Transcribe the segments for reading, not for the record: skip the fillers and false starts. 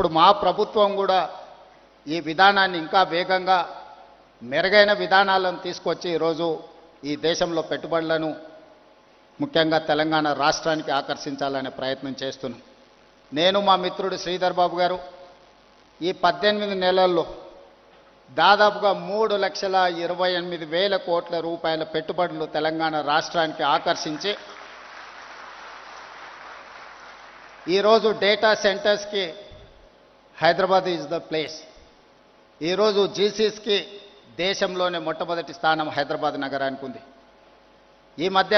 ఇప్పుడు మా ప్రభుత్వం కూడా ఈ విధానాన్ని ఇంకా వేగంగా మెరుగైన విధానాలను తీసుకొచ్చి ఈరోజు ఈ దేశంలో పెట్టుబడులను ముఖ్యంగా తెలంగాణ రాష్ట్రానికి ఆకర్షించాలనే ప్రయత్నం చేస్తున్నాం. నేను మా మిత్రుడు శ్రీధర్ బాబు గారు ఈ 18 నెలల్లో దాదాపుగా 3,28,000 కోట్ల రూపాయల పెట్టుబడులు తెలంగాణ రాష్ట్రానికి ఆకర్షించి ఈరోజు డేటా సెంటర్స్కి హైదరాబాద్ ఈజ్ ద ప్లేస్. ఈరోజు జీసీస్కి దేశంలోనే మొట్టమొదటి స్థానం హైదరాబాద్ నగరానికి ఉంది. ఈ మధ్య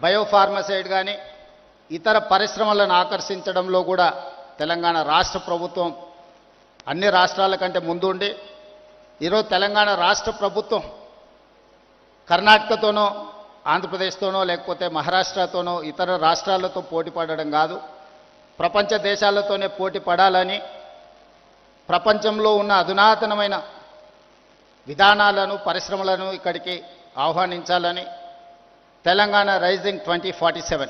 బయోఫార్మసైడ్ కానీ ఇతర పరిశ్రమలను ఆకర్షించడంలో కూడా తెలంగాణ రాష్ట్ర ప్రభుత్వం అన్ని రాష్ట్రాల కంటే ముందుండి ఈరోజు తెలంగాణ రాష్ట్ర ప్రభుత్వం కర్ణాటకతోనో ఆంధ్రప్రదేశ్తోనో లేకపోతే మహారాష్ట్రతోనో ఇతర రాష్ట్రాలతో పోటీ పడడం కాదు, ప్రపంచ దేశాలతోనే పోటీ పడాలని ప్రపంచంలో ఉన్న అధునాతనమైన విధానాలను పరిశ్రమలను ఇక్కడికి ఆహ్వానించాలని Telangana rising 2047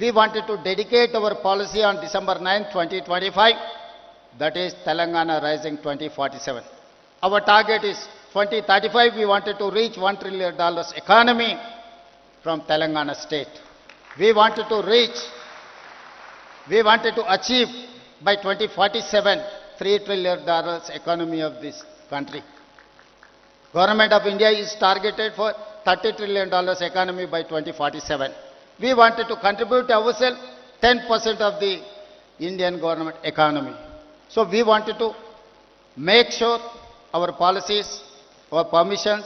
we wanted to dedicate our policy on December 9, 2025, that is Telangana Rising 2047. Our target is 2035 we wanted to reach $1 trillion economy from Telangana state. We wanted to achieve by 2047 $3 trillion economy of this country. Government of India is targeted for $30 trillion economy by 2047. We wanted to contribute ourselves 10% of the Indian government economy. So we wanted to make sure our policies, our permissions,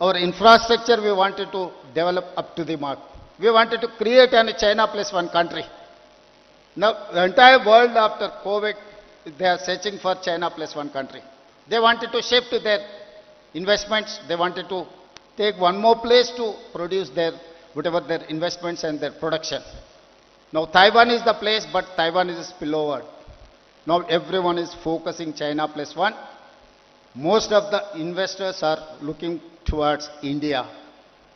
our infrastructure we wanted to develop up to the mark. We wanted to create a China plus one country. Now the entire world after COVID, they are searching for China plus one country. They wanted to shift their investments. They wanted to take one more place to produce their whatever their investments and their production. Now Taiwan is the place, but Taiwan is a spillover. Now everyone is focusing China plus one. Most of the investors are looking towards India.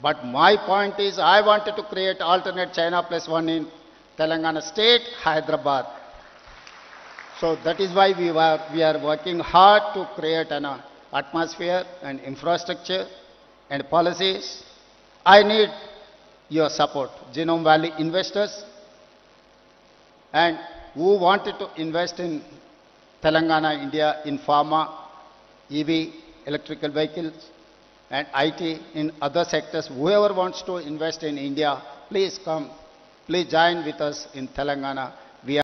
But my point is, I wanted to create alternate China plus one in Telangana state, Hyderabad. So that is why we are working hard to create an atmosphere and infrastructure and policies. I need your support, Genome Valley investors, and who wanted to invest in Telangana, India, in pharma, EV, electrical vehicles, and IT, in other sectors. Whoever wants to invest in India, please come, please join with us in Telangana